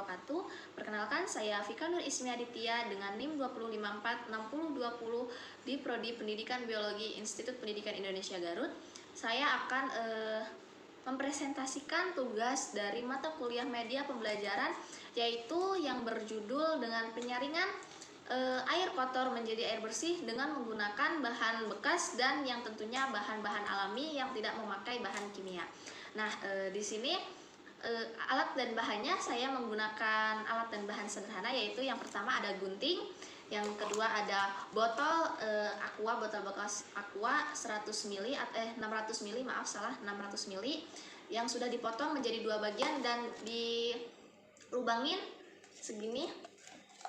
wabarakatuh. Perkenalkan, saya Vika Nur Ismi Aditya dengan NIM 2546020 di Prodi Pendidikan Biologi Institut Pendidikan Indonesia Garut. Saya akan mempresentasikan tugas dari mata kuliah media pembelajaran, yaitu yang berjudul dengan penyaringan air kotor menjadi air bersih dengan menggunakan bahan bekas dan yang tentunya bahan-bahan alami yang tidak memakai bahan kimia. Nah, di sini alat dan bahannya saya menggunakan alat dan bahan sederhana, yaitu yang pertama ada gunting, yang kedua ada botol aqua, botol bekas aqua 100 ml 600 ml, maaf salah, 600 ml yang sudah dipotong menjadi dua bagian dan dilubangin segini,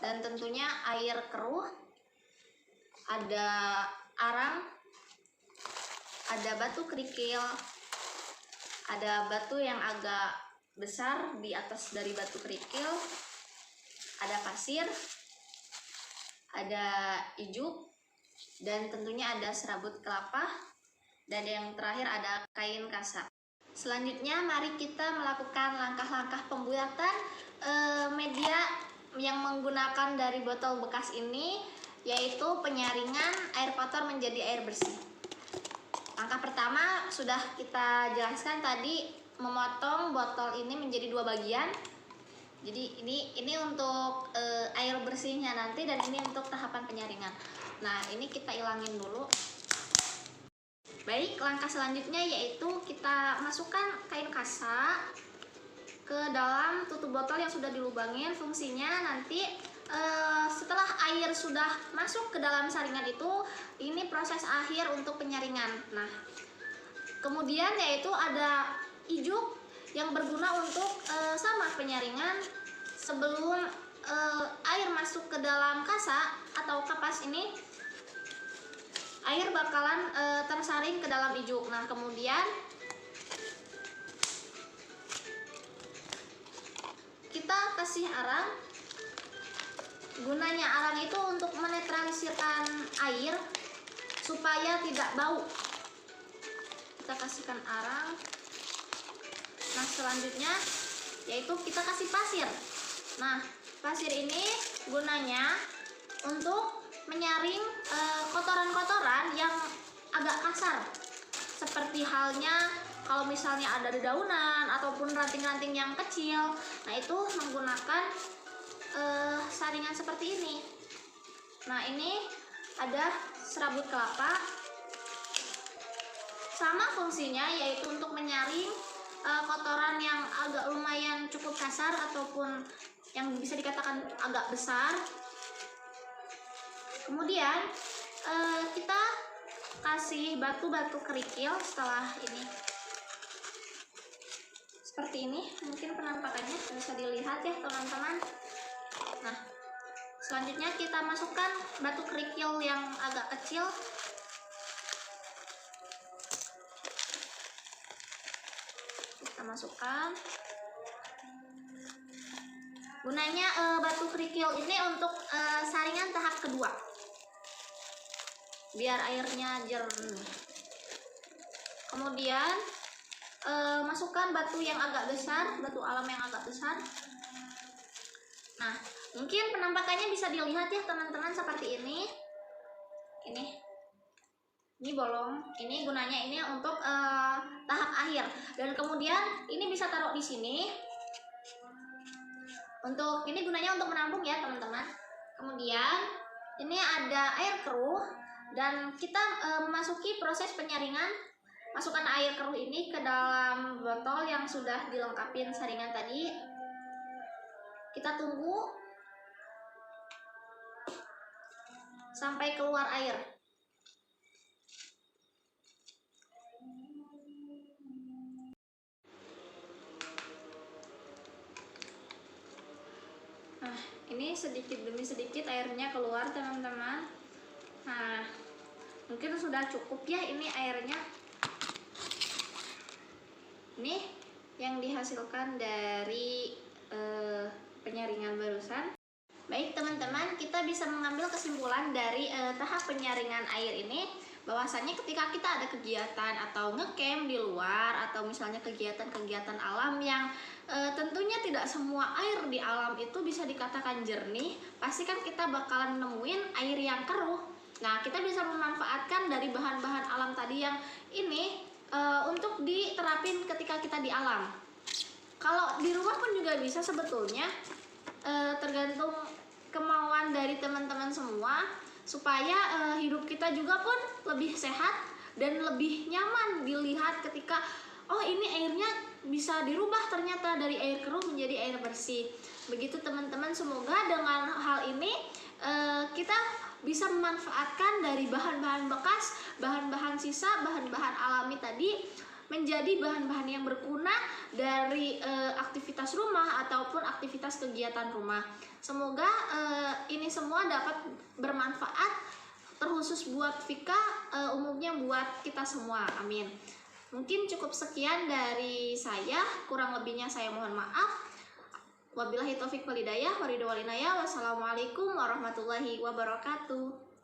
dan tentunya air keruh, ada arang, ada batu kerikil, ada batu yang agak besar di atas dari batu kerikil, ada pasir, ada ijuk, dan tentunya ada serabut kelapa, dan yang terakhir ada kain kasa. Selanjutnya mari kita melakukan langkah-langkah pembuatan media yang menggunakan dari botol bekas ini, yaitu penyaringan air kotor menjadi air bersih. Langkah pertama sudah kita jelaskan tadi, memotong botol ini menjadi dua bagian. Jadi ini untuk air bersihnya nanti, dan ini untuk tahapan penyaringan. Nah, ini kita ilangin dulu. Baik, langkah selanjutnya yaitu kita masukkan kain kasa ke dalam tutup botol yang sudah dilubangin. Fungsinya nanti setelah air sudah masuk ke dalam saringan itu, ini proses akhir untuk penyaringan. Nah, kemudian yaitu ada ijuk yang berguna untuk sama penyaringan. Sebelum air masuk ke dalam kasa atau kapas ini, air bakalan tersaring ke dalam ijuk. Nah, kemudian kita kasih arang. Gunanya arang itu untuk menetralisirkan air supaya tidak bau. Kita kasihkan arang. Nah, selanjutnya yaitu kita kasih pasir. Nah, pasir ini gunanya untuk menyaring kotoran-kotoran yang agak kasar, seperti halnya kalau misalnya ada dedaunan ataupun ranting-ranting yang kecil. Nah, itu menggunakan saringan seperti ini. Nah, ini ada serabut kelapa. Sama fungsinya, yaitu untuk menyaring kotoran yang agak lumayan cukup kasar ataupun yang bisa dikatakan agak besar. Kemudian kita kasih batu-batu kerikil setelah ini. Seperti ini mungkin penampakannya bisa dilihat ya teman-teman. Nah, selanjutnya kita masukkan batu kerikil yang agak kecil. Kita masukkan. Gunanya batu kerikil ini untuk saringan tahap kedua, biar airnya jernih. Kemudian masukkan batu yang agak besar, batu alam yang agak besar. Nah, mungkin penampakannya bisa dilihat ya teman-teman seperti ini. Ini bolong. Ini gunanya ini untuk tahap akhir. Dan kemudian ini bisa taruh di sini. Untuk ini gunanya untuk menampung ya teman-teman. Kemudian ini ada air keruh, dan kita memasuki proses penyaringan. Masukkan air keruh ini ke dalam botol yang sudah dilengkapi saringan tadi. Kita tunggu sampai keluar air. Nah, ini sedikit demi sedikit airnya keluar teman-teman. Nah, mungkin sudah cukup ya ini airnya. Ini yang dihasilkan dari penyaringan barusan. Baik teman-teman, kita bisa mengambil kesimpulan dari tahap penyaringan air ini bahwasanya ketika kita ada kegiatan atau ngecamp di luar atau misalnya kegiatan-kegiatan alam yang tentunya tidak semua air di alam itu bisa dikatakan jernih, pasti kan kita bakalan nemuin air yang keruh. Nah, kita bisa memanfaatkan dari bahan-bahan alam tadi yang ini untuk diterapin ketika kita di alam. Kalau di rumah pun juga bisa sebetulnya, tergantung kemauan dari teman-teman semua, supaya hidup kita juga pun lebih sehat dan lebih nyaman dilihat ketika oh ini airnya bisa dirubah ternyata dari air keruh menjadi air bersih. Begitu teman-teman, semoga dengan hal ini kita bisa memanfaatkan dari bahan-bahan bekas, bahan-bahan sisa, bahan-bahan alami tadi menjadi bahan-bahan yang berguna dari aktivitas rumah ataupun aktivitas kegiatan rumah. Semoga ini semua dapat bermanfaat, terkhusus buat Vika, umumnya buat kita semua. Amin. Mungkin cukup sekian dari saya, kurang lebihnya saya mohon maaf. Wabillahi taufik wal hidayah, wassalamualaikum warahmatullahi wabarakatuh.